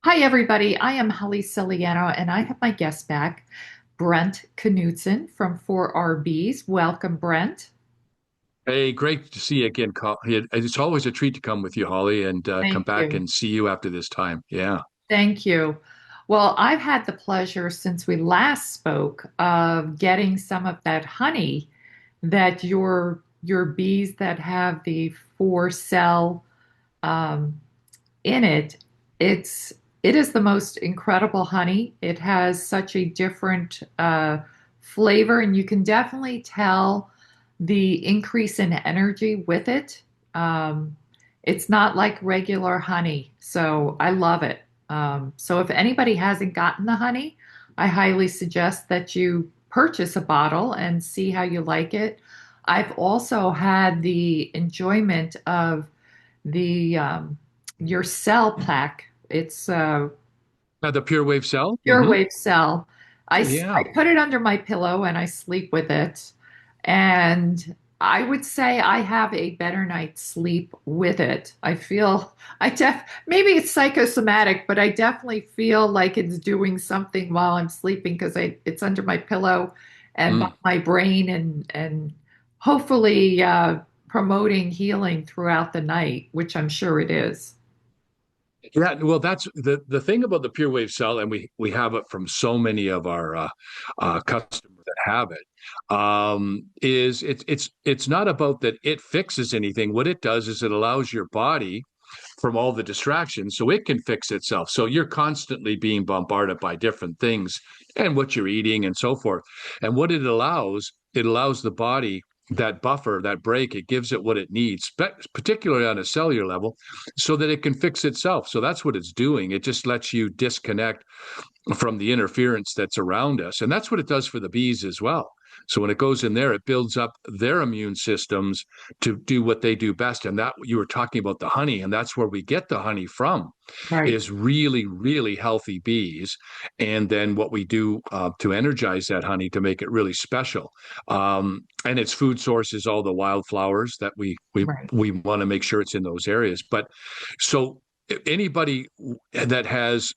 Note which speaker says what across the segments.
Speaker 1: Hi, everybody. I am Holly Celiano, and I have my guest back, Brent Knudsen from 4RBs. Welcome, Brent.
Speaker 2: Hey, great to see you again. It's always a treat to come with you, Holly, and come
Speaker 1: Thank
Speaker 2: back
Speaker 1: you.
Speaker 2: and see you after this time. Yeah.
Speaker 1: Thank you. Well, I've had the pleasure since we last spoke of getting some of that honey that your bees that have the four cell um, in it. It's it is the most incredible honey. It has such a different flavor, and you can definitely tell the increase in energy with it. Um, it's not like regular honey, so I love it. So if anybody hasn't gotten the honey, I highly suggest that you purchase a bottle and see how you like it. I've also had the enjoyment of the your cell pack. It's
Speaker 2: The Pure Wave Cell.
Speaker 1: pure wave cell. I
Speaker 2: Yeah.
Speaker 1: put it under my pillow and I sleep with it. And I would say I have a better night's sleep with it. Maybe it's psychosomatic, but I definitely feel like it's doing something while I'm sleeping because it's under my pillow and by
Speaker 2: Mm.
Speaker 1: my brain and hopefully promoting healing throughout the night, which I'm sure it is.
Speaker 2: Yeah. Well, that's the thing about the Pure Wave Cell, and we have it from so many of our customers that have it. Is it's not about that it fixes anything. What it does is it allows your body from all the distractions so it can fix itself. So you're constantly being bombarded by different things and what you're eating and so forth. And what it allows the body that buffer, that break, it gives it what it needs, particularly on a cellular level, so that it can fix itself. So that's what it's doing. It just lets you disconnect from the interference that's around us. And that's what it does for the bees as well. So when it goes in there, it builds up their immune systems to do what they do best. And that you were talking about the honey, and that's where we get the honey from,
Speaker 1: Right.
Speaker 2: is really, really healthy bees. And then what we do to energize that honey to make it really special. And its food source is all the wildflowers that
Speaker 1: Right.
Speaker 2: we want to make sure it's in those areas. But so anybody that has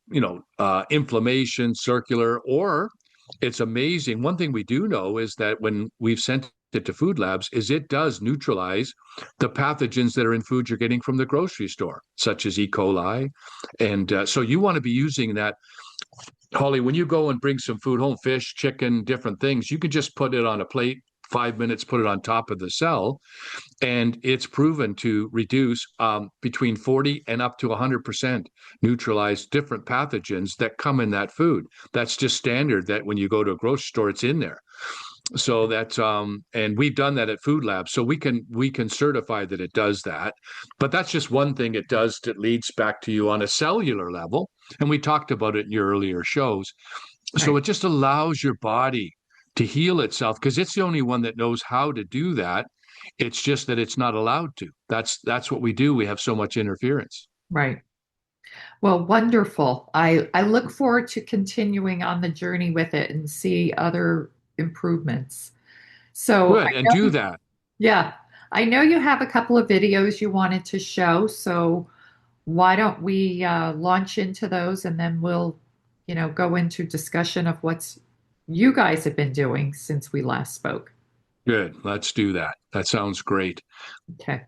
Speaker 2: inflammation circular, or it's amazing, one thing we do know is that when we've sent it to food labs is it does neutralize the pathogens that are in food you're getting from the grocery store, such as E. coli. And so you want to be using that, Holly, when you go and bring some food home, fish, chicken, different things, you can just put it on a plate, 5 minutes, put it on top of the cell, and it's proven to reduce between 40 and up to 100% neutralize different pathogens that come in that food. That's just standard that when you go to a grocery store, it's in there. So that's and we've done that at Food Lab, so we can certify that it does that. But that's just one thing it does that leads back to you on a cellular level, and we talked about it in your earlier shows. So
Speaker 1: Right.
Speaker 2: it just allows your body to heal itself because it's the only one that knows how to do that. It's just that it's not allowed to. That's what we do. We have so much interference.
Speaker 1: Right. Well, wonderful. I look forward to continuing on the journey with it and see other improvements. So,
Speaker 2: Good, and do that.
Speaker 1: yeah, I know you have a couple of videos you wanted to show. So, why don't we launch into those and then we'll, go into discussion of what's you guys have been doing since we last spoke.
Speaker 2: Good. Let's do that. That sounds great.
Speaker 1: Okay.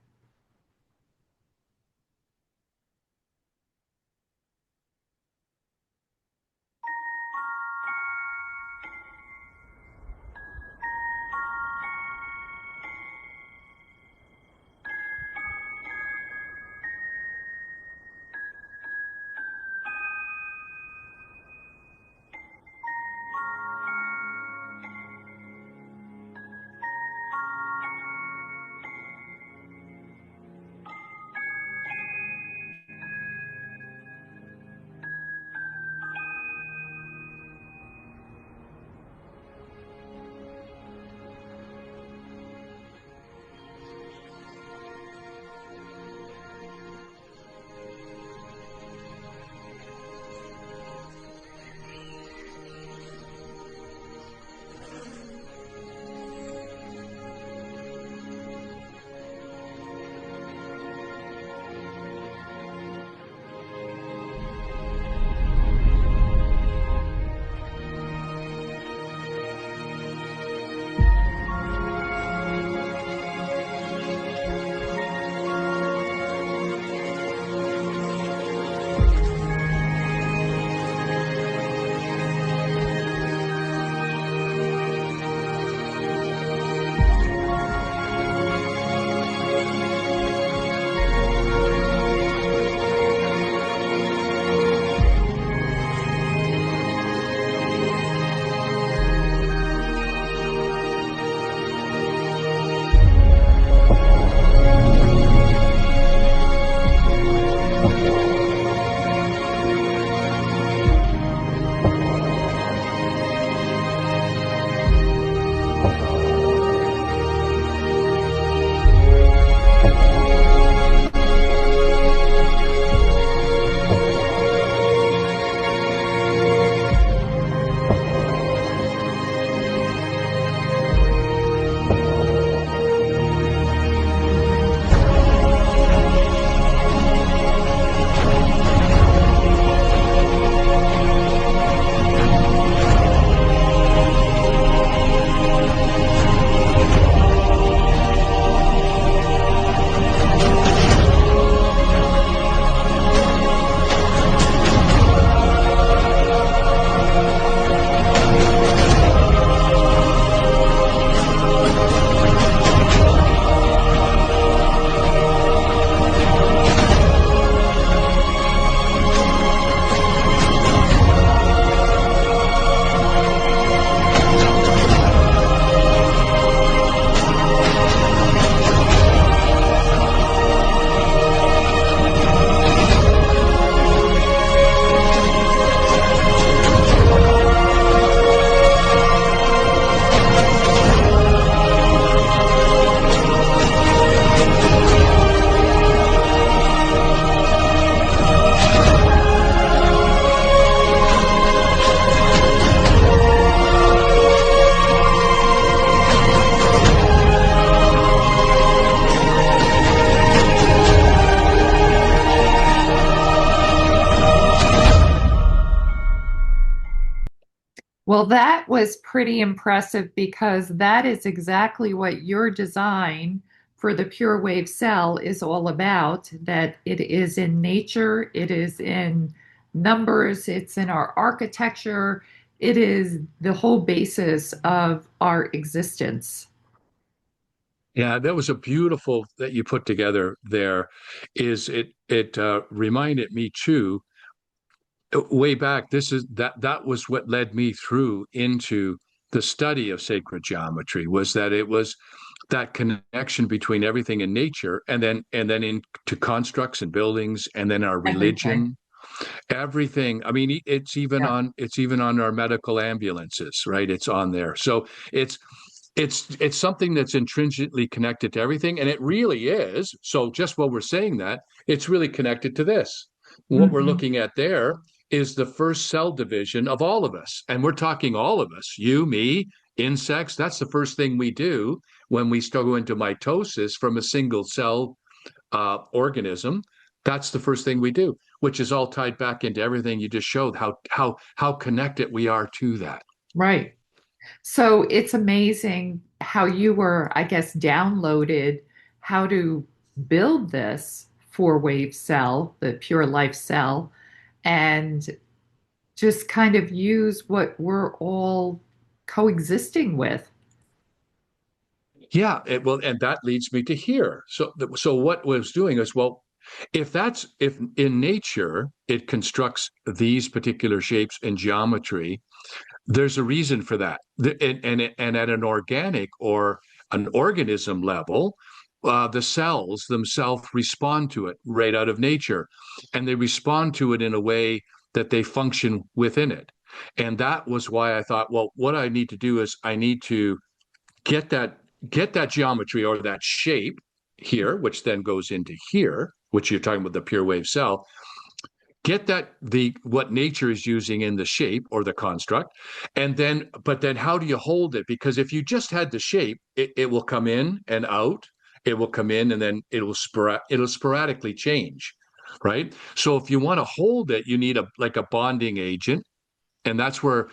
Speaker 1: Well, that was pretty impressive because that is exactly what your design for the pure wave cell is all about. That it is in nature, it is in numbers, it's in our architecture, it is the whole basis of our existence.
Speaker 2: Yeah, that was a beautiful that you put together there. It reminded me too, way back, that was what led me through into the study of sacred geometry, was that it was that connection between everything in nature and then into constructs and buildings and then our
Speaker 1: Everything.
Speaker 2: religion, everything. I mean,
Speaker 1: Yeah.
Speaker 2: it's even on our medical ambulances, right? It's on there. So it's it's something that's intrinsically connected to everything, and it really is. So just while we're saying that, it's really connected to this. What we're
Speaker 1: Hmm.
Speaker 2: looking at there is the first cell division of all of us, and we're talking all of us, you, me, insects. That's the first thing we do when we start go into mitosis from a single cell organism. That's the first thing we do, which is all tied back into everything you just showed, how connected we are to that.
Speaker 1: Right. So it's amazing how you were, I guess, downloaded how to build this four-wave cell, the pure life cell, and just kind of use what we're all coexisting with.
Speaker 2: Yeah, well, and that leads me to here. So what was doing is, well, if in nature it constructs these particular shapes and geometry, there's a reason for that. And at an organic or an organism level, the cells themselves respond to it right out of nature, and they respond to it in a way that they function within it. And that was why I thought, well, what I need to do is I need to get that get that geometry or that shape here, which then goes into here, which you're talking about the pure wave cell. Get that the what nature is using in the shape or the construct, and then but then how do you hold it? Because if you just had the shape, it will come in and out. It will come in and then it'll sporadically change, right? So if you want to hold it, you need a like a bonding agent, and that's where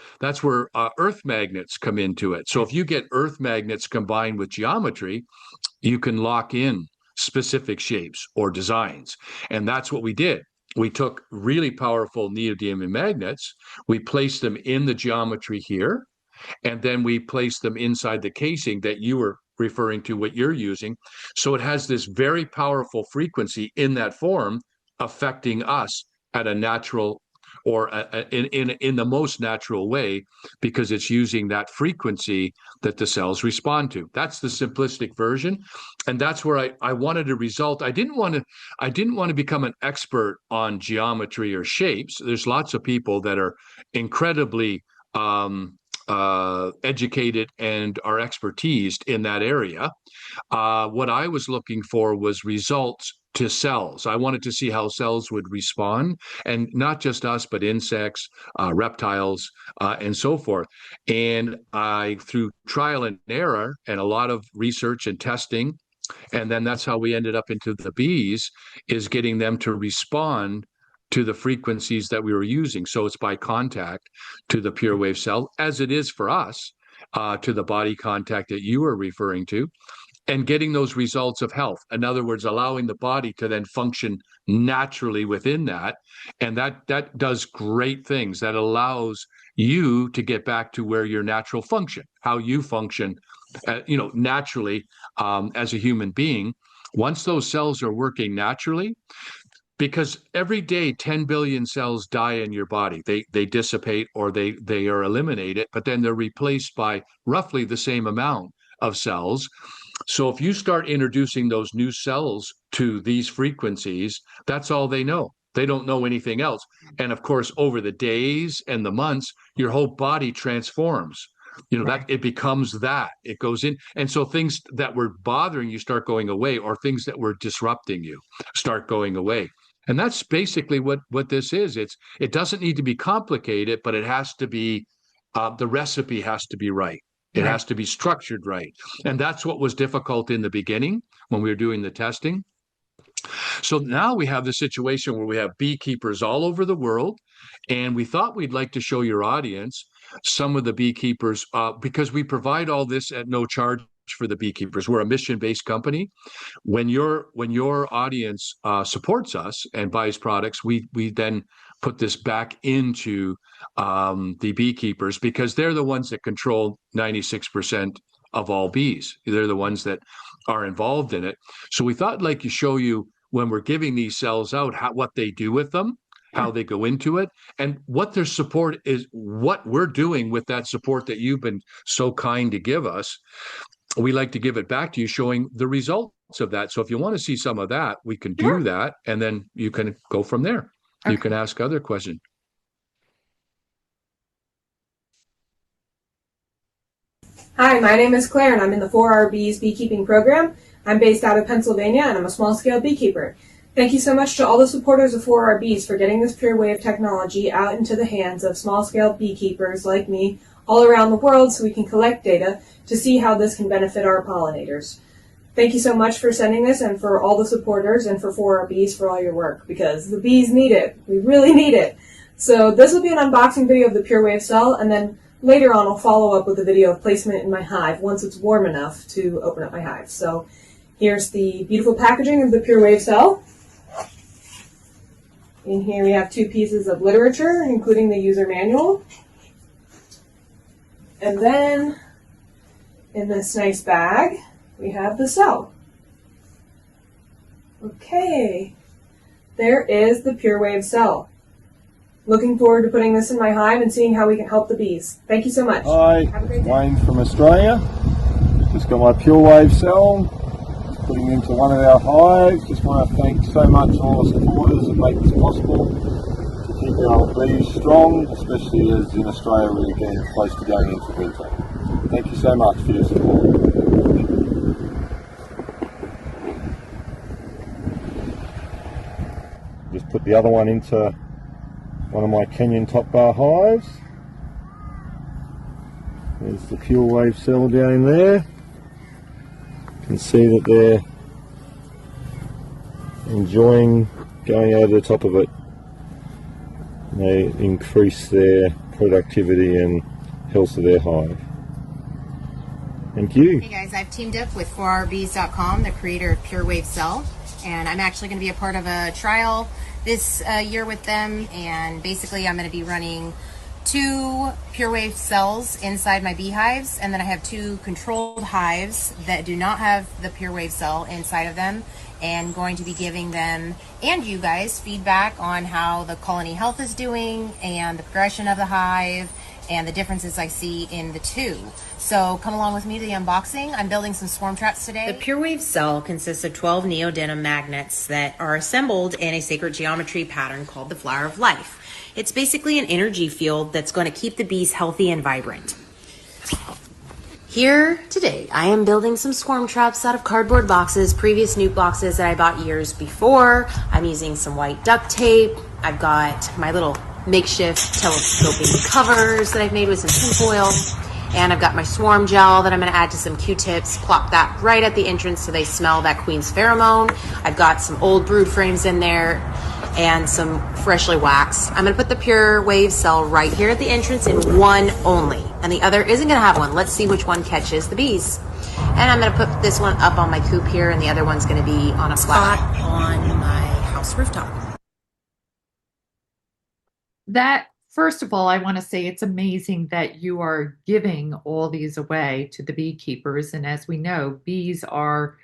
Speaker 2: earth magnets come into it. So if you get earth magnets combined with geometry, you can lock in specific shapes or designs. And that's what we did. We took really powerful neodymium magnets, we placed them in the geometry here, and then we placed them inside the casing that you were referring to, what you're using. So it has this very powerful frequency in that form, affecting us at a natural or in the most natural way, because it's using that frequency that the cells respond to. That's the simplistic version, and that's where I wanted a result. I didn't want to become an expert on geometry or shapes. There's lots of people that are incredibly educated and are expertised in that area. What I was looking for was results to cells. I wanted to see how cells would respond, and not just us, but insects, reptiles, and so forth. And through trial and error and a lot of research and testing, and then that's how we ended up into the bees, is getting them to respond to the frequencies that we were using. So it's by contact to the pure wave cell, as it is for us, to the body contact that you were referring to, and getting those results of health. In other words, allowing the body to then function naturally within that. And that does great things. That allows you to get back to where your natural function, how you function, naturally, as a human being. Once those cells are working naturally, because every day 10 billion cells die in your body, they dissipate or they are eliminated, but then they're replaced by roughly the same amount of cells. So if you start introducing those new cells to these frequencies, that's all they know. They don't know anything else. And of course, over the days and the months, your whole body transforms. That
Speaker 1: Right.
Speaker 2: it becomes that it goes in. And so things that were bothering you start going away, or things that were disrupting you start going away. And that's basically what this is. It doesn't need to be complicated, but it has to be, the recipe has to be right. It
Speaker 1: Right.
Speaker 2: has to be structured right. And that's what was difficult in the beginning when we were doing the testing. So now we have the situation where we have beekeepers all over the world, and we thought we'd like to show your audience some of the beekeepers because we provide all this at no charge for the beekeepers. We're a mission-based company. When your audience supports us and buys products, we then put this back into the beekeepers because they're the ones that control 96% of all bees. They're the ones that are involved in it. So we thought like to show you when we're giving these cells out, what they do with them, how they go into it, and what their support is, what we're doing with that support that you've been so kind to give us. We like to give it back to you, showing the results of that. So if you want to see some of that, we can do
Speaker 1: Sure.
Speaker 2: that, and then you can go from there. You can
Speaker 1: Okay.
Speaker 2: ask other questions.
Speaker 3: Hi, my name is Claire and I'm in the 4RB's beekeeping program. I'm based out of Pennsylvania and I'm a small-scale beekeeper. Thank you so much to all the supporters of 4RB's for getting this pure wave technology out into the hands of small-scale beekeepers like me all around the world so we can collect data to see how this can benefit our pollinators. Thank you so much for sending this and for all the supporters and for 4RB's for all your work because the bees need it. We really need it. So this will be an unboxing video of the pure wave cell, and then later on I'll follow up with a video of placement in my hive once it's warm enough to open up my hive. So here's the beautiful packaging of the pure wave cell. In here we have 2 pieces of literature, including the user manual. And then in this nice bag, we have the cell. Okay, there is the pure wave cell. Looking forward to putting this in my hive and seeing how we can help the bees. Thank you so much.
Speaker 4: Hi,
Speaker 3: Have a great day.
Speaker 4: Wayne from Australia. Just got my pure wave cell, putting it into one of our hives. Just want to thank so much all the supporters that make this possible to keep our bees strong, especially as in Australia we're getting close to going into winter. Thank you so much for your support. Just put the other one into one of my Kenyan top bar hives. There's the pure wave cell down in there. You can see that they're enjoying going over the top of it. They increase their productivity and health of their hive. Thank you.
Speaker 5: Hey guys, I've teamed up with 4rbs.com, the creator of Pure Wave Cell, and I'm actually going to be a part of a trial this year with them, and basically I'm going to be running 2 Pure Wave cells inside my beehives, and then I have 2 controlled hives that do not have the Pure Wave cell inside of them, and going to be giving them and you guys feedback on how the colony health is doing and the progression of the hive and the differences I see in the 2. So come along with me to the unboxing. I'm building some swarm traps today. The Pure Wave cell consists of 12 neodymium magnets that are assembled in a sacred geometry pattern called the Flower of Life. It's basically an energy field that's going to keep the bees healthy and vibrant. Here today, I am building some swarm traps out of cardboard boxes, previous nuke boxes that I bought years before. I'm using some white duct tape. I've got my little makeshift telescoping covers that I've made with some tinfoil. And I've got my swarm gel that I'm going to add to some Q-tips, plop that right at the entrance so they smell that queen's pheromone. I've got some old brood frames in there and some freshly waxed. I'm going to put the Pure Wave cell right here at the entrance in one only, and the other isn't going to have one. Let's see which one catches the bees. And I'm going to put this one up on my coop here, and the other one's going to be on a spot on my house rooftop.
Speaker 1: That, first of all, I want to say it's amazing that you are giving all these away to the beekeepers. And as we know, bees are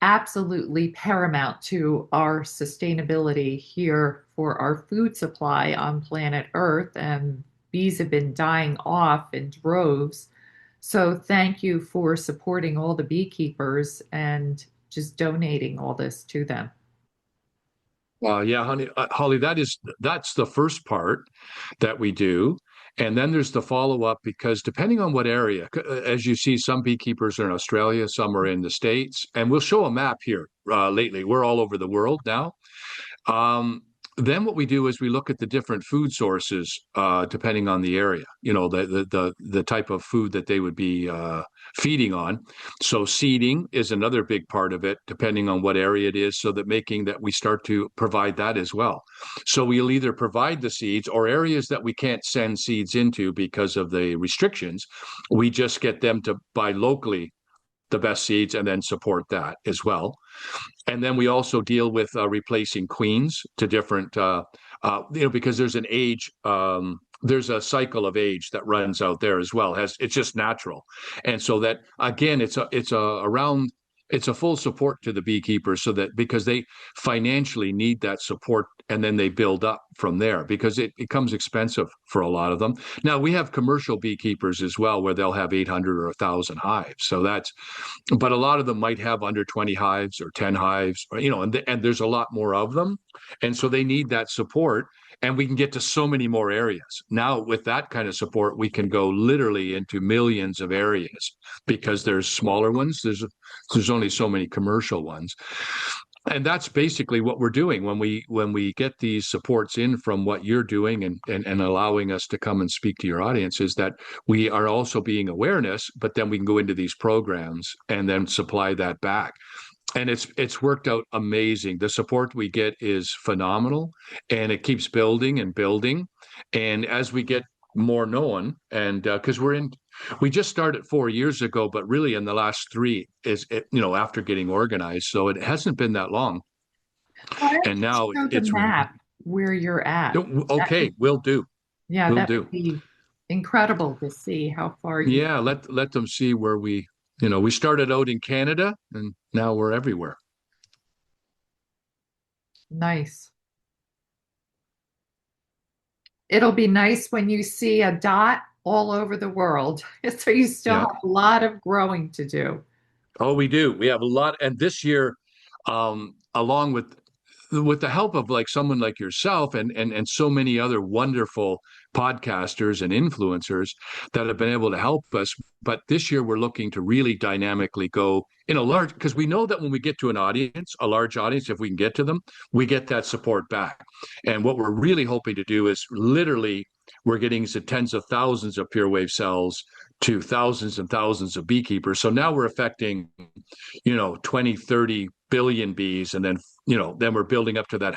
Speaker 1: absolutely paramount to our sustainability here for our food supply on planet Earth. And bees have been dying off in droves. So thank you for supporting all the beekeepers and just donating all this to them.
Speaker 2: Yeah, honey, Holly, that's the first part that we do. And then there's the follow-up because depending on what area, as you see, some beekeepers are in Australia, some are in the States, and we'll show a map here lately. We're all over the world now. then what we do is we look at the different food sources, depending on the area, the type of food that they would be feeding on. So seeding is another big part of it, depending on what area it is, so that making that we start to provide that as well. So we'll either provide the seeds, or areas that we can't send seeds into because of the restrictions, we just get them to buy locally the best seeds and then support that as well. And then we also deal with replacing queens to different, because there's an age, there's a cycle of age that runs out there as well. It's just natural, and so that again, it's a full support to the beekeepers, so that because they financially need that support, and then they build up from there, because it becomes expensive for a lot of them. Now we have commercial beekeepers as well, where they'll have 800 or 1,000 hives. So but a lot of them might have under 20 hives or 10 hives, and there's a lot more of them. And so they need that support, and we can get to so many more areas. Now, with that kind of support, we can go literally into millions of areas, because there's smaller ones. There's only so many commercial ones. And that's basically what we're doing when we get these supports in from what you're doing, and allowing us to come and speak to your audience, is that we are also being awareness, but then we can go into these programs and then supply that back. And it's worked out amazing. The support we get is phenomenal, and it keeps building and building. And as we get more known, and because we just started 4 years ago, but really in the last three after getting organized. So it hasn't been that long.
Speaker 1: Why don't
Speaker 2: And
Speaker 1: you
Speaker 2: now
Speaker 1: show the
Speaker 2: it's
Speaker 1: map where you're at?
Speaker 2: okay. Will do.
Speaker 1: Yeah,
Speaker 2: Will
Speaker 1: that
Speaker 2: do.
Speaker 1: would be incredible to see how far you.
Speaker 2: Yeah, let them see where we started out in Canada, and now we're everywhere.
Speaker 1: Nice. It'll be nice when you see a dot all over the world. So you still
Speaker 2: Yeah.
Speaker 1: have a lot of growing to do.
Speaker 2: Oh, we do. We have a lot, and this year, along with the help of like someone like yourself, and so many other wonderful podcasters and influencers that have been able to help us. But this year we're looking to really dynamically go in a large, because we know that when we get to a large audience, if we can get to them, we get that support back. And what we're really hoping to do is literally we're getting to tens of thousands of pure wave cells to thousands and thousands of beekeepers. So now we're affecting 20, 30 billion bees, and then we're building up to that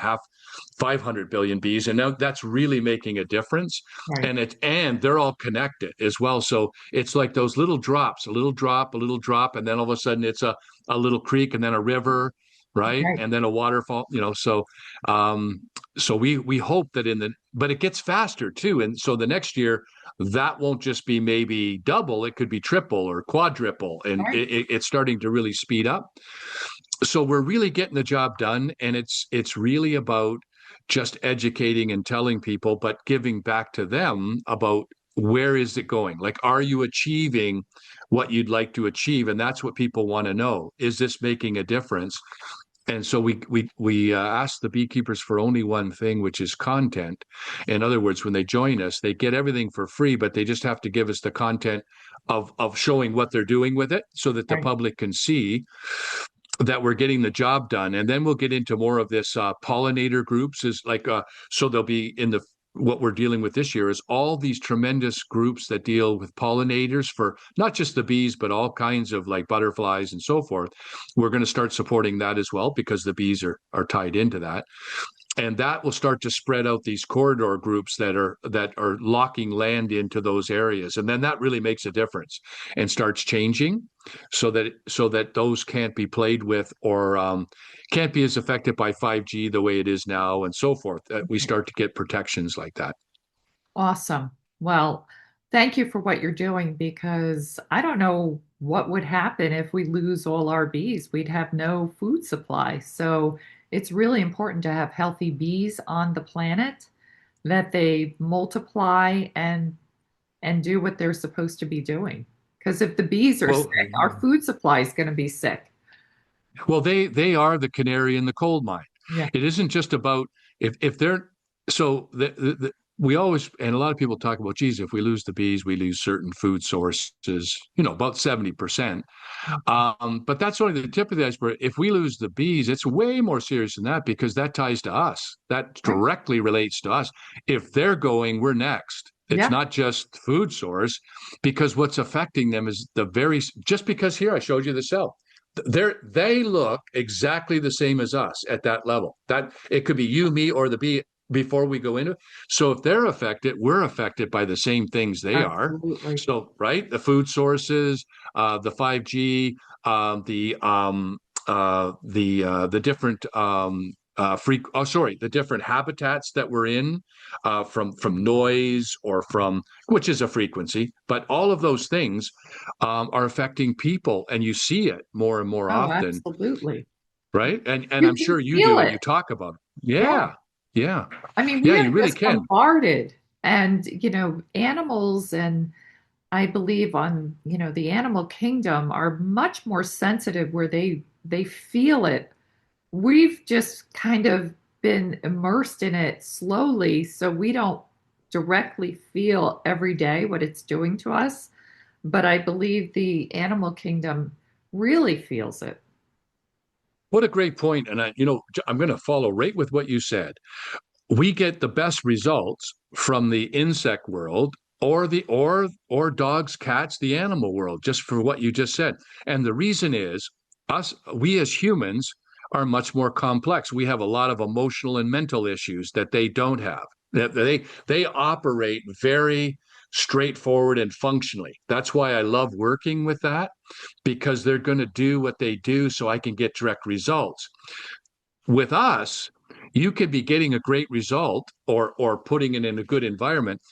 Speaker 2: 500 billion bees, and now that's really making a difference.
Speaker 1: Right.
Speaker 2: And they're all connected as well. So it's like those little drops, a little drop, a little drop, and then all of a sudden it's a little creek, and then a river, right,
Speaker 1: Right.
Speaker 2: and then a waterfall. So we hope that but it gets faster too, and so the next year that won't just be maybe double, it could be triple or quadruple, and
Speaker 1: Right.
Speaker 2: it's starting to really speed up. So we're really getting the job done, and it's really about just educating and telling people, but giving back to them about where is it going? Like, are you achieving what you'd like to achieve? And that's what people want to know. Is this making a difference? And so we ask the beekeepers for only one thing, which is content. In other words, when they join us, they get everything for free, but they just have to give us the content of showing what they're doing with it, so that the
Speaker 1: Right.
Speaker 2: public can see that we're getting the job done. And then we'll get into more of this pollinator groups, is like so they'll be in the what we're dealing with this year is all these tremendous groups that deal with pollinators for not just the bees, but all kinds of like butterflies and so forth. We're going to start supporting that as well, because the bees are tied into that. And that will start to spread out these corridor groups that are locking land into those areas, and then that really makes a difference and starts changing, so that those can't be played with, or can't be as affected by 5G the way it is now, and so forth. We start to get protections like that.
Speaker 1: Awesome. Well, thank you for what you're doing, because I don't know what would happen if we lose all our bees. We'd have no food supply. So it's really important to have healthy bees on the planet, that they multiply and do what they're supposed to be doing. Because if the bees are sick,
Speaker 2: Well,
Speaker 1: our food supply is going to be sick.
Speaker 2: well, they are the canary in the coal mine.
Speaker 1: Yeah.
Speaker 2: It isn't just about if they're so we always, and a lot of people talk about, geez, if we lose the bees, we lose certain food sources, about 70%. But that's only the tip of the iceberg. If we lose the bees, it's way more serious than that, because that ties to us. That
Speaker 1: Right.
Speaker 2: directly relates to us. If they're going, we're next. It's
Speaker 1: Yeah.
Speaker 2: not just food source, because what's affecting them is just because here I showed you the cell. They look exactly the same as us at that level. That it could be you, me, or the bee before we go into it. So if they're affected, we're affected by the same things they are.
Speaker 1: Absolutely.
Speaker 2: So, right, the food sources, the 5G, the different the different habitats that we're in, from noise or from, which is a frequency, but all of those things are affecting people, and you see it more and more
Speaker 1: Oh,
Speaker 2: often,
Speaker 1: absolutely.
Speaker 2: right? And
Speaker 1: You
Speaker 2: I'm
Speaker 1: can
Speaker 2: sure you
Speaker 1: feel
Speaker 2: do, and
Speaker 1: it.
Speaker 2: you talk about it.
Speaker 1: Yeah.
Speaker 2: Yeah, yeah,
Speaker 1: I mean,
Speaker 2: yeah,
Speaker 1: we
Speaker 2: you
Speaker 1: are
Speaker 2: really
Speaker 1: just
Speaker 2: can.
Speaker 1: bombarded. And, animals, and I believe on, the animal kingdom are much more sensitive, where they feel it. We've just kind of been immersed in it slowly, so we don't directly feel every day what it's doing to us. But I believe the animal kingdom really feels it.
Speaker 2: What a great point. And I'm going to follow right with what you said. We get the best results from the insect world, or dogs, cats, the animal world, just for what you just said. And the reason is, we as humans are much more complex. We have a lot of emotional and mental issues that they don't have. They operate very straightforward and functionally. That's why I love working with that, because they're going to do what they do so I can get direct results. With us, you could be getting a great result, or putting it in a good environment,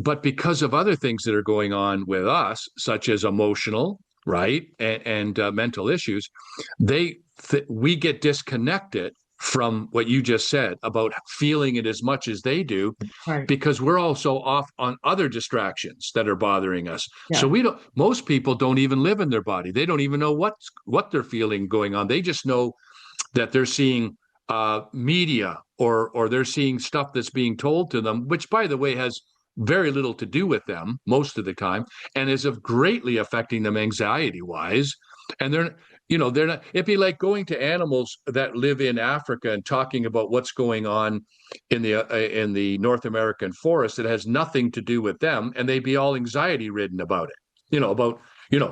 Speaker 2: but because of other things that are going on with us, such as emotional, right, and mental issues, we get disconnected from what you just said about feeling it as much as they do,
Speaker 1: Right.
Speaker 2: because we're also off on other distractions that are bothering us. So
Speaker 1: Yeah.
Speaker 2: most people don't even live in their body. They don't even know what they're feeling going on. They just know that they're seeing media, or they're seeing stuff that's being told to them, which, by the way, has very little to do with them most of the time, and is of greatly affecting them anxiety wise. And they're not. It'd be like going to animals that live in Africa and talking about what's going on in the North American forest that has nothing to do with them, and they'd be all anxiety ridden about it. About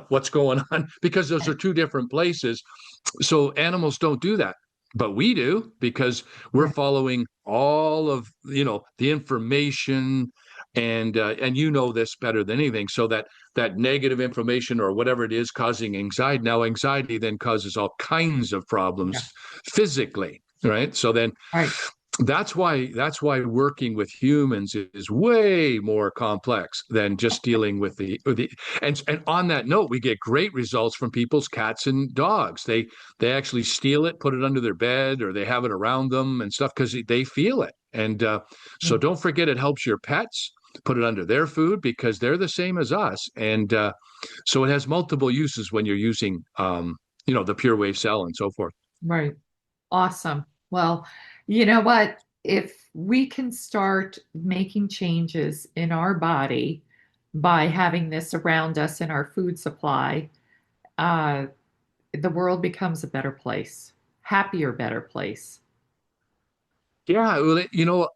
Speaker 2: what's going on, because those are two different places. So animals don't do that, but we do, because we're
Speaker 1: Right.
Speaker 2: following all of the information, and this better than anything. So that negative information, or whatever it is, causing anxiety. Now, anxiety then causes all kinds of
Speaker 1: Yeah.
Speaker 2: problems physically, right? So then
Speaker 1: Right.
Speaker 2: that's why working with humans is way more complex than just dealing with the and on that note, we get great results from people's cats and dogs. They actually steal it, put it under their bed, or they have it around them and stuff, because they feel it. And so
Speaker 1: Mm.
Speaker 2: don't forget, it helps your pets. Put it under their food, because they're the same as us. And so it has multiple uses when you're using the pure wave cell and so forth.
Speaker 1: Right. Awesome. Well, you know what? If we can start making changes in our body by having this around us in our food supply, uh, the world becomes a better place, happier, better place.
Speaker 2: Yeah, well,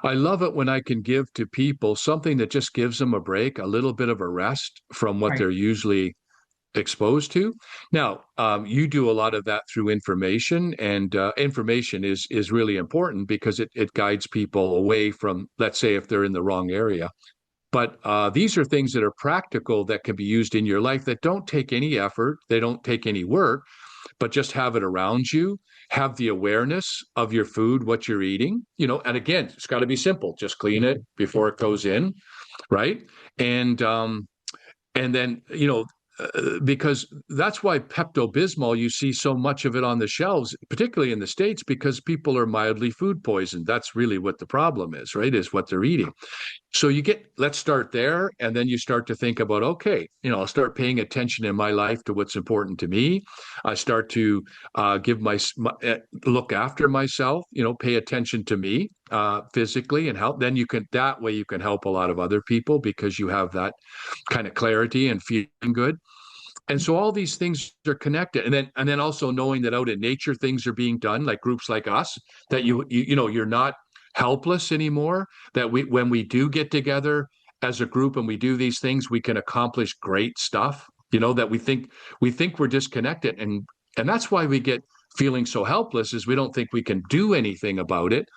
Speaker 2: I love it when I can give to people something that just gives them a break, a little bit of a rest from what
Speaker 1: Right.
Speaker 2: they're usually exposed to. Now, you do a lot of that through information, and information is really important, because it guides people away from, let's say, if they're in the wrong area. But these are things that are practical, that can be used in your life, that don't take any effort, they don't take any work, but just have it around you, have the awareness of your food, what you're eating, and again, it's got to be simple. Just clean it before it goes in, right? And then, because that's why Pepto-Bismol, you see so much of it on the shelves, particularly in the States, because people are mildly food poisoned. That's really what the problem is, right? Is what they're eating. So let's start there, and then you start to think about, okay, I'll start paying attention in my life to what's important to me. I start to look after myself, pay attention to me physically and help. Then that way you can help a lot of other people because you have that kind of clarity and feeling good. And so all these things are connected, and then also knowing that out in nature things are being done, like groups like us, that you're not helpless anymore. That when we do get together as a group and we do these things, we can accomplish great stuff. That we think we're disconnected, and that's why we get feeling so helpless, is we don't think we can do anything about it.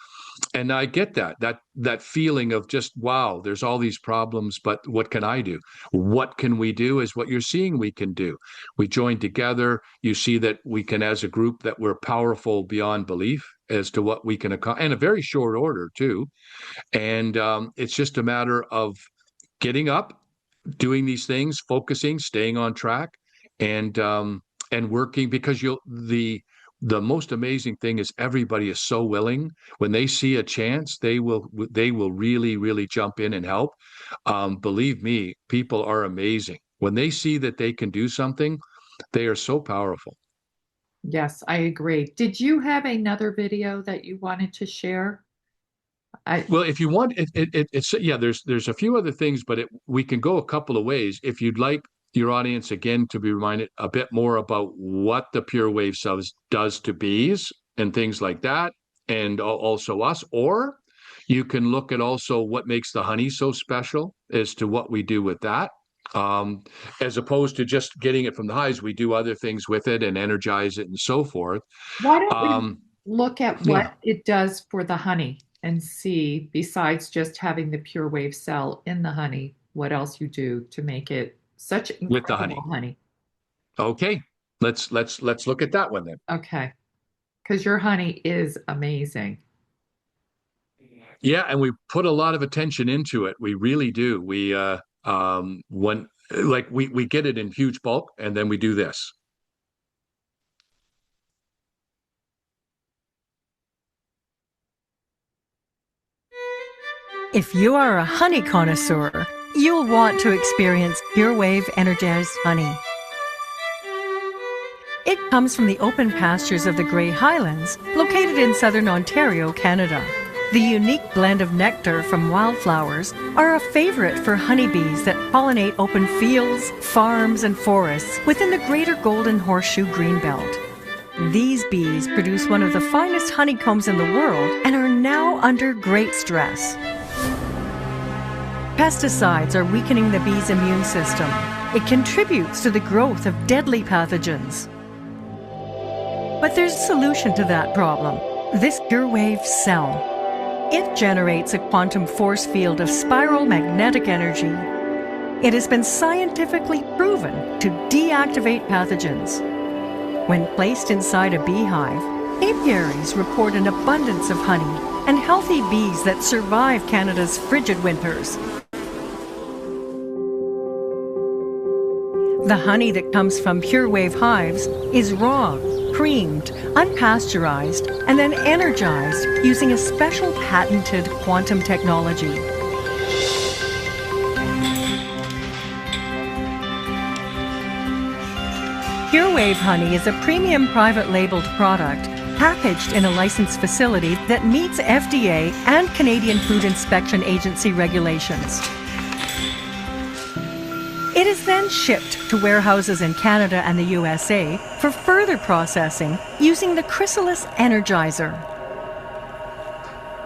Speaker 2: And I get that feeling of just, wow, there's all these problems, but what can I do? What can we do is what you're seeing we can do. We join together. You see that we can, as a group, that we're powerful beyond belief as to what we can accomplish in a very short order too. And it's just a matter of getting up, doing these things, focusing, staying on track, and working, because the most amazing thing is everybody is so willing. When they see a chance, they will really, really jump in and help. Believe me, people are amazing. When they see that they can do something, they are so powerful.
Speaker 1: Yes, I agree. Did you have another video that you wanted to share?
Speaker 2: Well, if you want, it's yeah. There's a few other things, but we can go a couple of ways. If you'd like your audience again to be reminded a bit more about what the pure wave cells does to bees and things like that, and also us, or you can look at also what makes the honey so special as to what we do with that. As opposed to just getting it from the hives, we do other things with it and energize it and so forth.
Speaker 1: Why don't we look at
Speaker 2: Yeah.
Speaker 1: what it does for the honey and see, besides just having the pure wave cell in the honey, what else you do to make it such
Speaker 2: With the
Speaker 1: incredible honey?
Speaker 2: Okay, let's look at that one then.
Speaker 1: Okay, because your honey is amazing.
Speaker 2: Yeah, and we put a lot of attention into it. We really do. When we get it in huge bulk, and then we do this.
Speaker 6: If you are a honey connoisseur, you'll want to experience Pure Wave Energized honey. It comes from the open pastures of the Grey Highlands, located in southern Ontario, Canada. The unique blend of nectar from wildflowers are a favorite for honeybees that pollinate open fields, farms, and forests within the Greater Golden Horseshoe Greenbelt. These bees produce one of the finest honeycombs in the world and are now under great stress. Pesticides are weakening the bee's immune system. It contributes to the growth of deadly pathogens. But there's a solution to that problem. This Pure Wave cell. It generates a quantum force field of spiral magnetic energy. It has been scientifically proven to deactivate pathogens. When placed inside a beehive, apiaries report an abundance of honey and healthy bees that survive Canada's frigid winters. The honey that comes from Pure Wave hives is raw, creamed, unpasteurized, and then energized using a special patented quantum technology. Pure Wave honey is a premium private labeled product packaged in a licensed facility that meets FDA and Canadian Food Inspection Agency regulations. It is then shipped to warehouses in Canada and the USA for further processing using the Chrysalis Energizer.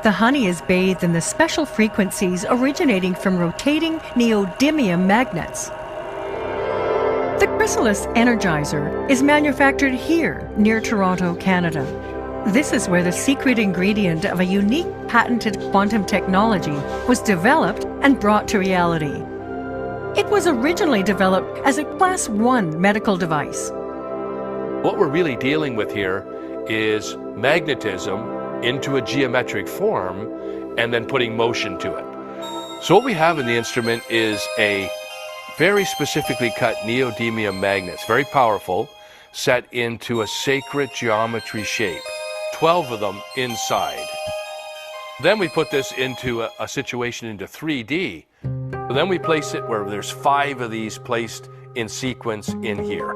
Speaker 6: The honey is bathed in the special frequencies originating from rotating neodymium magnets. The Chrysalis Energizer is manufactured here near Toronto, Canada. This is where the secret ingredient of a unique patented quantum technology was developed and brought to reality. It was originally developed as a Class 1 medical device.
Speaker 7: What we're really dealing with here is magnetism into a geometric form and then putting motion to it. So what we have in the instrument is a very specifically cut neodymium magnets, very powerful, set into a sacred geometry shape, 12 of them inside. Then we put this into a situation into 3D. Then we place it where there's 5 of these placed in sequence in here.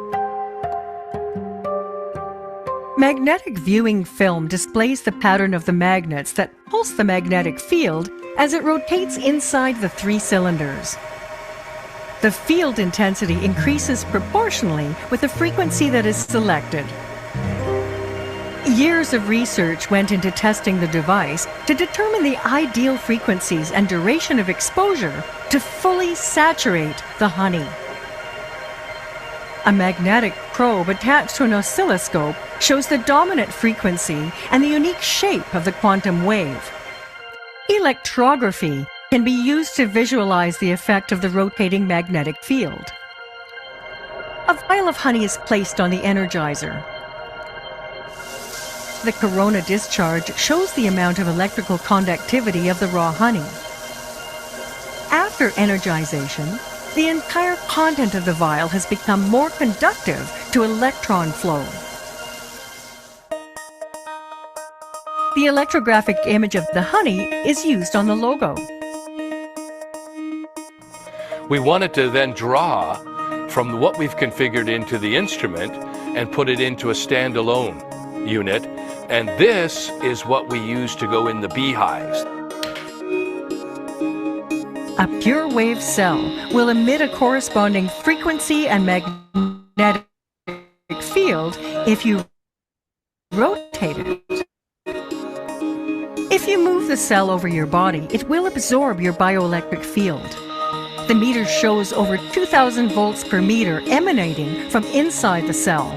Speaker 6: Magnetic viewing film displays the pattern of the magnets that pulse the magnetic field as it rotates inside the 3 cylinders. The field intensity increases proportionally with the frequency that is selected. Years of research went into testing the device to determine the ideal frequencies and duration of exposure to fully saturate the honey. A magnetic probe attached to an oscilloscope shows the dominant frequency and the unique shape of the quantum wave. Electrography can be used to visualize the effect of the rotating magnetic field. A vial of honey is placed on the Energizer. The corona discharge shows the amount of electrical conductivity of the raw honey. After energization, the entire content of the vial has become more conductive to electron flow. The electrographic image of the honey is used on the logo.
Speaker 7: We wanted to then draw from what we've configured into the instrument and put it into a standalone unit, and this is what we use to go in the beehives.
Speaker 6: A pure wave cell will emit a corresponding frequency and magnetic field if you rotate it. If you move the cell over your body, it will absorb your bioelectric field. The meter shows over 2,000 volts per meter emanating from inside the cell.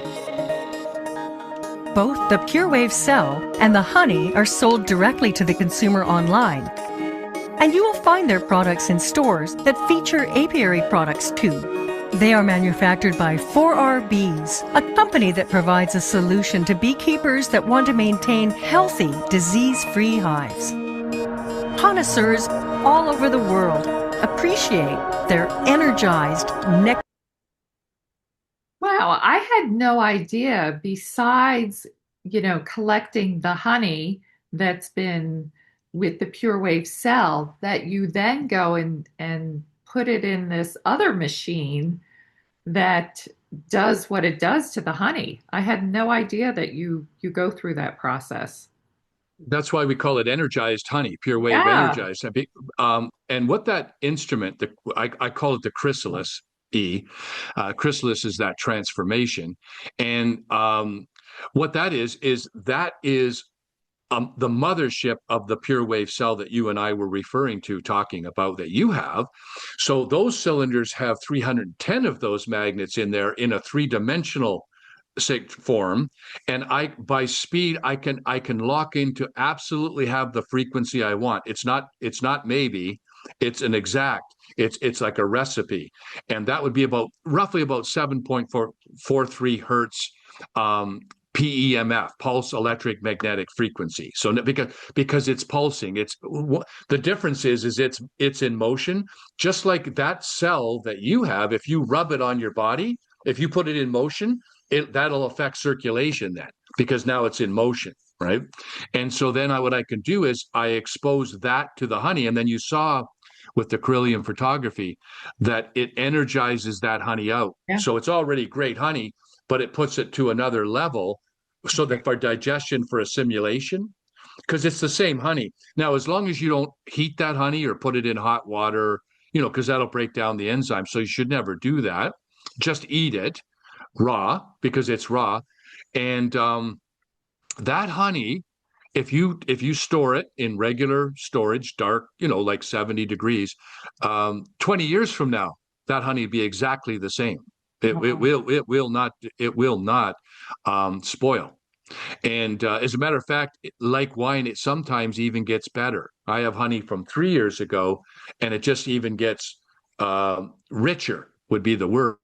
Speaker 6: Both the pure wave cell and the honey are sold directly to the consumer online. And you will find their products in stores that feature apiary products too. They are manufactured by 4R Bees, a company that provides a solution to beekeepers that want to maintain healthy, disease-free hives. Connoisseurs all over the world appreciate their energized nectar.
Speaker 1: Wow, I had no idea besides, collecting the honey that's been with the pure wave cell that you then go and put it in this other machine that does what it does to the honey. I had no idea that you go through that process.
Speaker 2: That's why we call it energized honey, pure wave
Speaker 1: Yeah.
Speaker 2: energized. And what that instrument, I call it the chrysalis E. Chrysalis is that transformation. And what that is the mothership of the pure wave cell that you and I were referring to, talking about that you have. So those cylinders have 310 of those magnets in there in a 3-dimensional form, and by speed I can lock into absolutely have the frequency I want. It's not maybe, it's an exact, it's like a recipe, and that would be roughly about 7.43 hertz PEMF, pulse electric magnetic frequency. So because it's pulsing, the difference is it's in motion, just like that cell that you have. If you rub it on your body, if you put it in motion, that'll affect circulation then, because now it's in motion, right? And so then what I can do is I expose that to the honey, and then you saw with the Coryllium photography that it energizes that honey out.
Speaker 1: Yeah.
Speaker 2: So it's already great honey, but it puts it to another level so that for digestion, for assimilation, because it's the same honey. Now, as long as you don't heat that honey or put it in hot water, because that'll break down the enzyme. So you should never do that. Just eat it raw, because it's raw. And that honey, if you store it in regular storage, dark, like 70 degrees, 20 years from now, that honey will be exactly the same. It will not spoil. And as a matter of fact, like wine, it sometimes even gets better. I have honey from 3 years ago, and it just even gets richer, would be the word.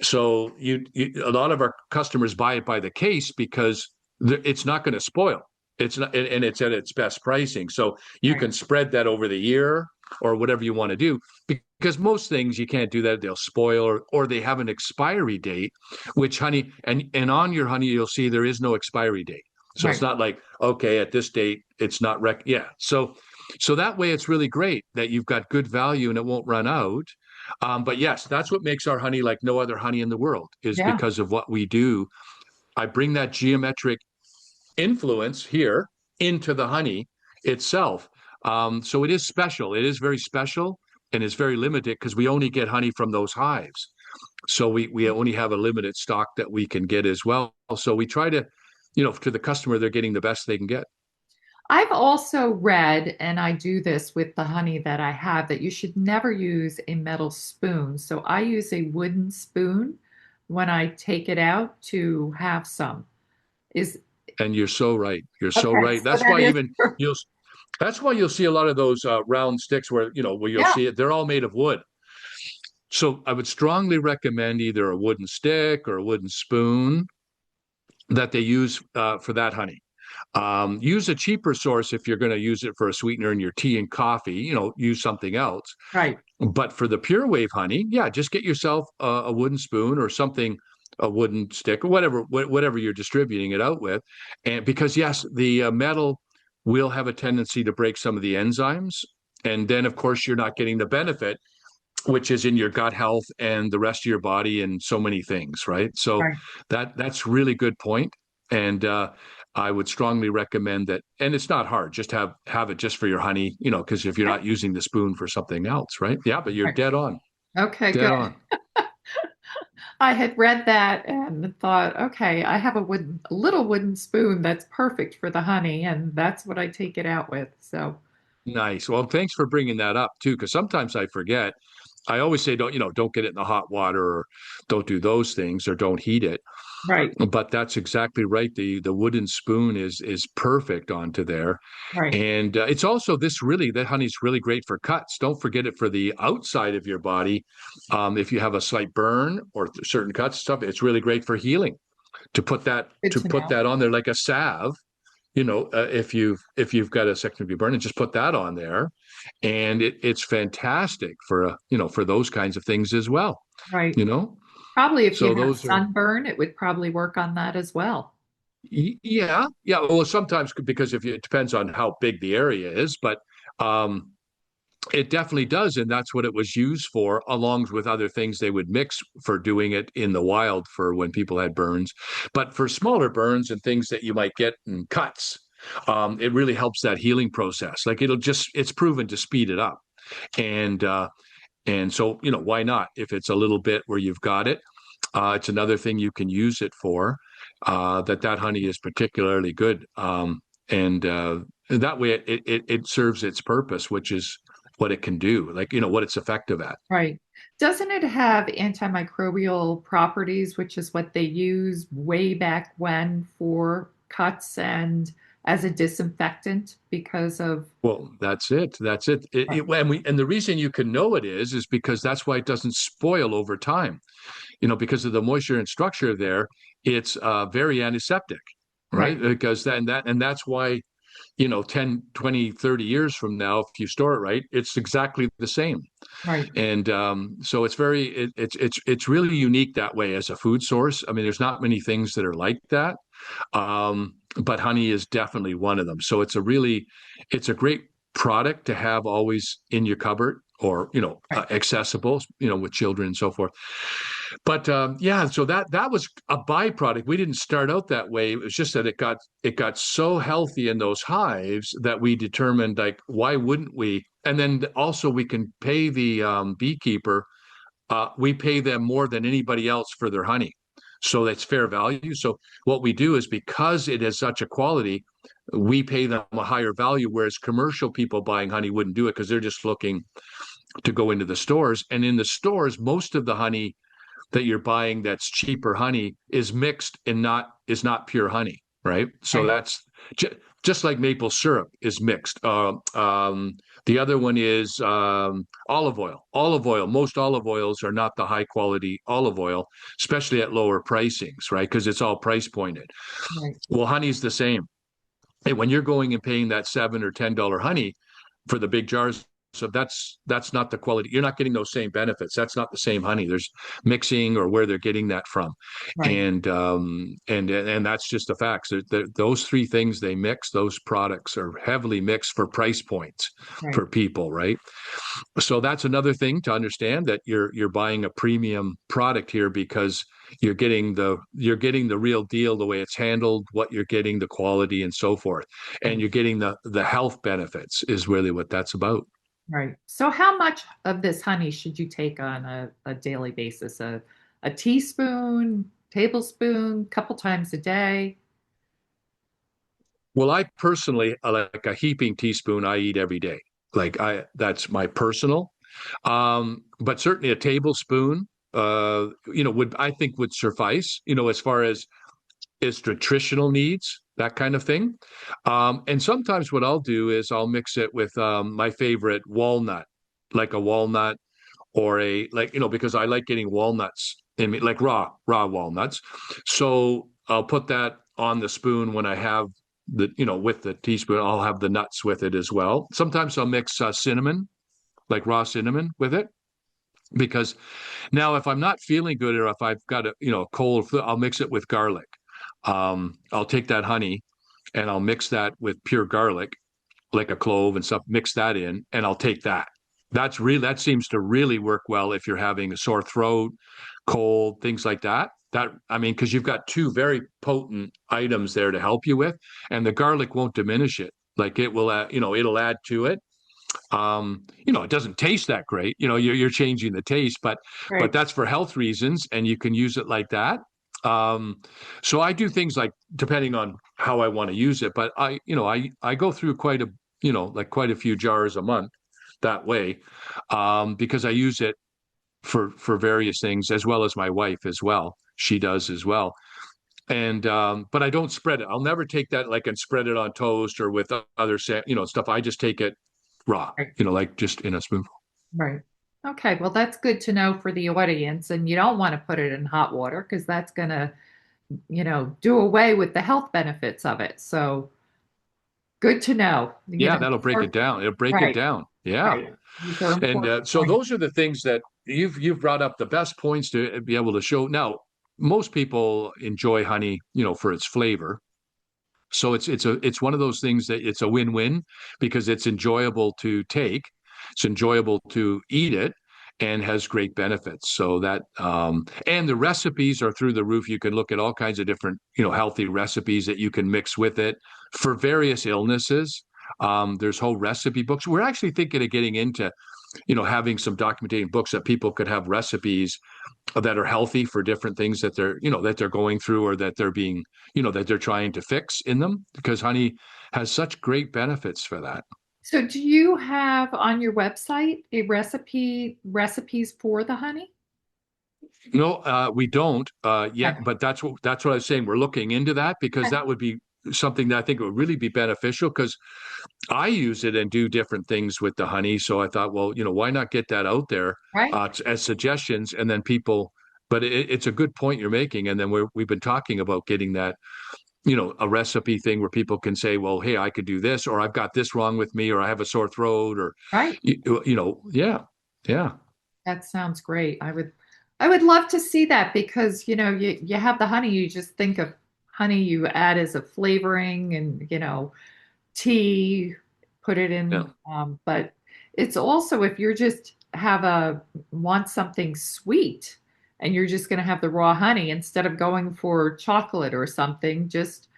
Speaker 2: So a lot of our customers buy it by the case because it's not going to spoil. It's not, and it's at its best pricing. So you can spread that over the year or whatever you want to do, because most things you can't do that. They'll spoil or they have an expiry date, which honey, and on your honey, you'll see there is no expiry date. So it's
Speaker 1: Right.
Speaker 2: not like, okay, at this date, it's not yeah. So that way it's really great that you've got good value and it won't run out. But yes, that's what makes our honey like no other honey in the world, is
Speaker 1: Yeah.
Speaker 2: because of what we do. I bring that geometric influence here into the honey itself. So it is special. It is very special, and it's very limited because we only get honey from those hives. So we only have a limited stock that we can get as well. So we try to, to the customer, they're getting the best they can get.
Speaker 1: I've also read, and I do this with the honey that I have, that you should never use a metal spoon. So I use a wooden spoon when I take it out to have some. Is
Speaker 2: And you're so right. You're so
Speaker 1: okay.
Speaker 2: right.
Speaker 1: So that is true.
Speaker 2: That's why you'll see a lot of those round sticks where you'll
Speaker 1: Yeah.
Speaker 2: see it. They're all made of wood. So I would strongly recommend either a wooden stick or a wooden spoon that they use for that honey. Use a cheaper source if you're going to use it for a sweetener in your tea and coffee. Use something else.
Speaker 1: Right.
Speaker 2: But for the pure wave honey, yeah, just get yourself a wooden spoon or something, a wooden stick or whatever you're distributing it out with. And because yes, the metal will have a tendency to break some of the enzymes, and then of course you're not getting the benefit, which is in your gut health and the rest of your body and so many things, right? So
Speaker 1: Right.
Speaker 2: that's really good point. And I would strongly recommend that. And it's not hard. Just have it just for your honey, because if you're not using the spoon for something else, right? Yeah, but you're
Speaker 1: Right.
Speaker 2: dead on,
Speaker 1: Okay,
Speaker 2: dead
Speaker 1: good.
Speaker 2: on.
Speaker 1: I had read that and thought, okay, I have a little wooden spoon that's perfect for the honey, and that's what I take it out with. So,
Speaker 2: Nice. Well, thanks for bringing that up too, because sometimes I forget. I always say don't get it in the hot water, or don't do those things, or don't heat it.
Speaker 1: right,
Speaker 2: But that's exactly right. The wooden spoon is perfect onto there.
Speaker 1: right.
Speaker 2: And it's also that honey's really great for cuts. Don't forget it for the outside of your body. If you have a slight burn or certain cuts stuff, it's really great for healing. To put that
Speaker 1: Good
Speaker 2: to
Speaker 1: to
Speaker 2: put
Speaker 1: know.
Speaker 2: that on there like a salve. If you've got a second degree burn, and just put that on there, and it's fantastic for for those kinds of things as well.
Speaker 1: Right.
Speaker 2: You know,
Speaker 1: Probably if you
Speaker 2: so
Speaker 1: have
Speaker 2: those are.
Speaker 1: sunburn, it would probably work on that as well.
Speaker 2: Yeah, yeah. Well, sometimes because it depends on how big the area is, but um, it definitely does, and that's what it was used for, along with other things they would mix for doing it in the wild for when people had burns. But for smaller burns and things that you might get in cuts, it really helps that healing process. Like it's proven to speed it up, and so why not? If it's a little bit where you've got it, it's another thing you can use it for. That honey is particularly good, and that way it serves its purpose, which is what it can do, like what it's effective at.
Speaker 1: Right. Doesn't it have antimicrobial properties, which is what they used way back when for cuts and as a disinfectant because of.
Speaker 2: Well, that's it. That's it. And the reason you can know it is because that's why it doesn't spoil over time. Because of the moisture and structure there, it's very antiseptic, right?
Speaker 1: Right.
Speaker 2: Because that's why 10, 20, 30 years from now, if you store it right, it's exactly the same.
Speaker 1: Right.
Speaker 2: And so it's really unique that way as a food source. I mean, there's not many things that are like that, but honey is definitely one of them. So it's a great product to have always in your cupboard, or
Speaker 1: Right.
Speaker 2: accessible, with children and so forth. But yeah, so that was a byproduct. We didn't start out that way. It was just that it got so healthy in those hives that we determined, like, why wouldn't we? And then also we can pay the beekeeper. We pay them more than anybody else for their honey, so that's fair value. So what we do is, because it is such a quality, we pay them a higher value, whereas commercial people buying honey wouldn't do it because they're just looking to go into the stores. And in the stores, most of the honey that you're buying that's cheaper honey is mixed and is not pure honey, right? So
Speaker 1: Right.
Speaker 2: that's just like maple syrup is mixed. The other one is olive oil. Olive oil. Most olive oils are not the high quality olive oil, especially at lower pricings, right? Because it's all price pointed.
Speaker 1: Right.
Speaker 2: Well, honey's the same. And when you're going and paying that $7 or $10 honey for the big jars so that's not the quality. You're not getting those same benefits. That's not the same honey. There's mixing or where they're getting that from,
Speaker 1: Right.
Speaker 2: and that's just the facts. Those three things they mix, those products are heavily mixed for price points
Speaker 1: Right.
Speaker 2: for people, right? So that's another thing to understand, that you're buying a premium product here because you're getting the real deal, the way it's handled, what you're getting, the quality, and so forth, and
Speaker 1: Right.
Speaker 2: you're getting the health benefits is really what that's about.
Speaker 1: Right. So how much of this honey should you take on a daily basis? A teaspoon, tablespoon, couple times a day?
Speaker 2: Well, I personally, like a heaping teaspoon I eat every day. Like that's my personal. But certainly a tablespoon, would, I think, would suffice, as far as its nutritional needs, that kind of thing. And sometimes what I'll do is I'll mix it with my favorite walnut, like a walnut, or because I like getting walnuts in me, like raw walnuts. So I'll put that on the spoon when I have with the teaspoon. I'll have the nuts with it as well. Sometimes I'll mix cinnamon, like raw cinnamon, with it, because now if I'm not feeling good, or if I've got a cold flu, I'll mix it with garlic. I'll take that honey and I'll mix that with pure garlic, like a clove and stuff, mix that in, and I'll take that. That seems to really work well if you're having a sore throat, cold, things like that. Because you've got two very potent items there to help you with, and the garlic won't diminish it. Like it will, it'll add to it. It doesn't taste that great. You're changing the taste, but
Speaker 1: Right.
Speaker 2: that's for health reasons, and you can use it like that. Um, so I do things like, depending on how I want to use it, but I go through quite a few jars a month that way, because I use it for various things, as well as my wife as well. She does as well. And but I don't spread it. I'll never take that like and spread it on toast or with other stuff. I just take it raw,
Speaker 1: Right.
Speaker 2: like just in a spoonful.
Speaker 1: Right. Okay. Well, that's good to know for the audience. And you don't want to put it in hot water because that's going to, do away with the health benefits of it. So good to know.
Speaker 2: Yeah, that'll break it down. It'll break it
Speaker 1: Right.
Speaker 2: down. Yeah.
Speaker 1: Right. These are
Speaker 2: And
Speaker 1: important
Speaker 2: so
Speaker 1: points.
Speaker 2: those are the things that you've brought up, the best points to be able to show. Now, most people enjoy honey, for its flavor. So it's one of those things that it's a win-win, because it's enjoyable to take, it's enjoyable to eat it, and has great benefits. So that and the recipes are through the roof. You can look at all kinds of different, healthy recipes that you can mix with it for various illnesses. There's whole recipe books. We're actually thinking of getting into, having some documenting books that people could have recipes that are healthy for different things that they're going through, or that they're being, that they're trying to fix in them, because honey has such great benefits for that.
Speaker 1: So do you have on your website a recipes for the honey?
Speaker 2: No, we don't yet,
Speaker 1: Okay.
Speaker 2: but that's what I was saying. We're looking into that, because
Speaker 1: Okay.
Speaker 2: that would be something that I think would really be beneficial, because I use it and do different things with the honey. So I thought, well, why not get that out there
Speaker 1: Right.
Speaker 2: as suggestions, and then people. But it's a good point you're making, and then we've been talking about getting that, a recipe thing where people can say, well, hey, I could do this, or I've got this wrong with me, or I have a sore throat, or
Speaker 1: Right.
Speaker 2: yeah, yeah,
Speaker 1: That sounds great. I would love to see that because, you have the honey, you just think of honey you add as a flavoring and, tea, put it
Speaker 2: yeah.
Speaker 1: in. But it's also if you're just want something sweet and you're just going to have the raw honey instead of going for chocolate or something, just,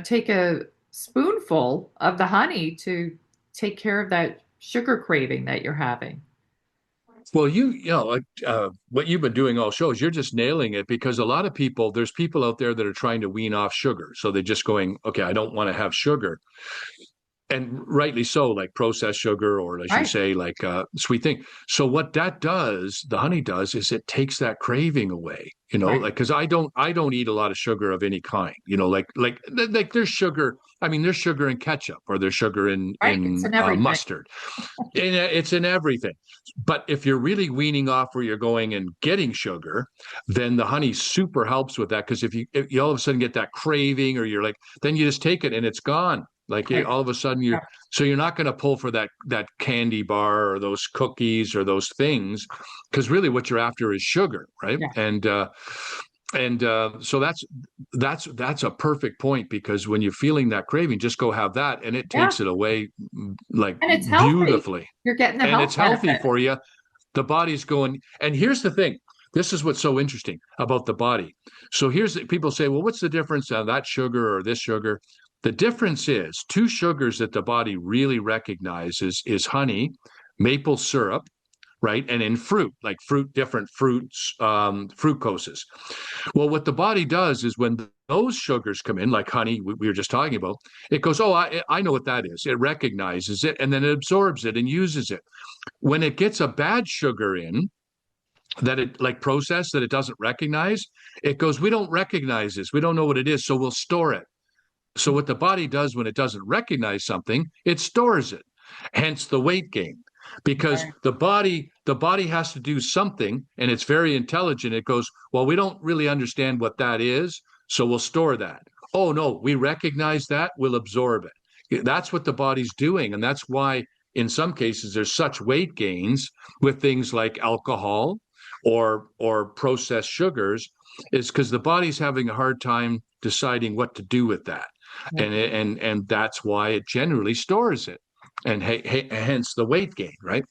Speaker 1: take a spoonful of the honey to take care of that sugar craving that you're having.
Speaker 2: Well, like what you've been doing all shows, you're just nailing it, because a lot of people, there's people out there that are trying to wean off sugar. So they're just going, okay, I don't want to have sugar. And rightly so, like processed sugar, or as you
Speaker 1: Right.
Speaker 2: say, like sweet thing. So what that does, the honey does, is it takes that craving away.
Speaker 1: Right.
Speaker 2: Like, because I don't eat a lot of sugar of any kind. Like there's sugar. I mean, there's sugar in ketchup, or there's sugar in
Speaker 1: Right. It's in everything.
Speaker 2: mustard. And it's in everything. But if you're really weaning off where you're going and getting sugar, then the honey super helps with that. Because if you all of a sudden get that craving, or you're like, then you just take it and it's gone. Like
Speaker 1: Right.
Speaker 2: all of a sudden
Speaker 1: Yeah.
Speaker 2: you're not going to pull for that candy bar or those cookies or those things, because really what you're after is sugar, right?
Speaker 1: Yeah.
Speaker 2: And so that's a perfect point, because when you're feeling that craving, just go have that, and it
Speaker 1: Yeah.
Speaker 2: takes it away like
Speaker 1: And it's healthy.
Speaker 2: beautifully,
Speaker 1: You're getting the
Speaker 2: and
Speaker 1: health
Speaker 2: it's healthy
Speaker 1: benefit.
Speaker 2: for you. The body's going, and here's the thing. This is what's so interesting about the body. So people say, well, what's the difference on that sugar or this sugar? The difference is two sugars that the body really recognizes is honey, maple syrup, right? And in fruit, like different fruits, fructoses. Well, what the body does is when those sugars come in, like honey, we were just talking about, it goes, oh, I know what that is. It recognizes it, and then it absorbs it and uses it. When it gets a bad sugar in, that it like processed, that it doesn't recognize, it goes, we don't recognize this, we don't know what it is, so we'll store it. So what the body does when it doesn't recognize something, it stores it. Hence the weight gain. Because
Speaker 1: Right.
Speaker 2: the body has to do something, and it's very intelligent. It goes, well, we don't really understand what that is, so we'll store that. Oh no, we recognize that, we'll absorb it. That's what the body's doing, and that's why in some cases there's such weight gains with things like alcohol or processed sugars, is because the body's having a hard time deciding what to do with that,
Speaker 1: Yeah.
Speaker 2: and that's why it generally stores it, and hence the weight gain, right?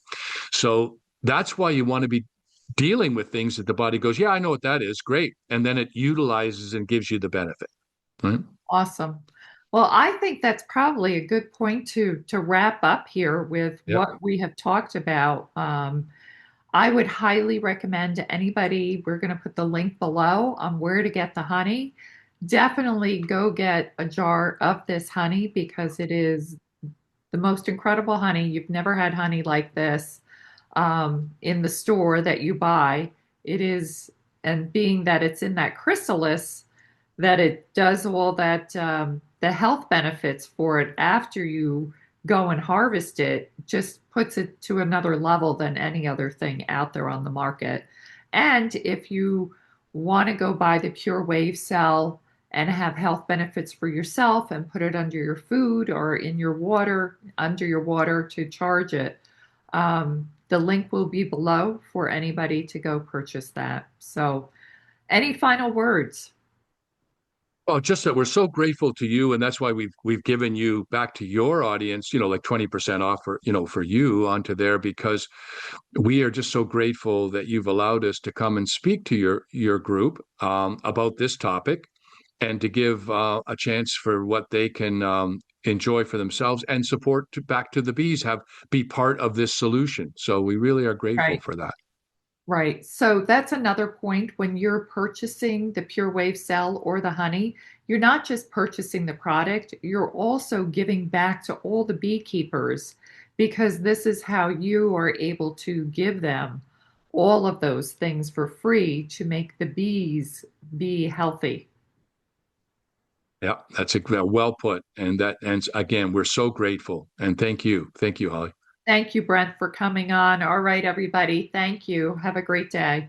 Speaker 2: So that's why you want to be dealing with things that the body goes, yeah, I know what that is, great, and then it utilizes and gives you the benefit, right?
Speaker 1: Awesome. Well, I think that's probably a good point to wrap up here with
Speaker 2: Yep.
Speaker 1: what we have talked about. I would highly recommend to anybody, we're going to put the link below on where to get the honey. Definitely go get a jar of this honey because it is the most incredible honey. You've never had honey like this in the store that you buy. It is, and being that it's in that chrysalis, that it does all that, the health benefits for it after you go and harvest it, just puts it to another level than any other thing out there on the market. And if you want to go buy the pure wave cell and have health benefits for yourself and put it under your food or in your water, under your water to charge it, the link will be below for anybody to go purchase that. So, any final words?
Speaker 2: Oh, just that we're so grateful to you, and that's why we've given you back to your audience, like 20% off for you onto there, because we are just so grateful that you've allowed us to come and speak to your group about this topic, and to give a chance for what they can enjoy for themselves and support back to the bees, be part of this solution. So we really are grateful
Speaker 1: Right.
Speaker 2: for that.
Speaker 1: Right. So that's another point when you're purchasing the Pure Wave cell or the honey, you're not just purchasing the product, you're also giving back to all the beekeepers because this is how you are able to give them all of those things for free to make the bees be healthy.
Speaker 2: Yeah, that's well put. And again, we're so grateful. And thank you. Thank you, Holly.
Speaker 1: Thank you, Brent, for coming on. All right, everybody. Thank you. Have a great day.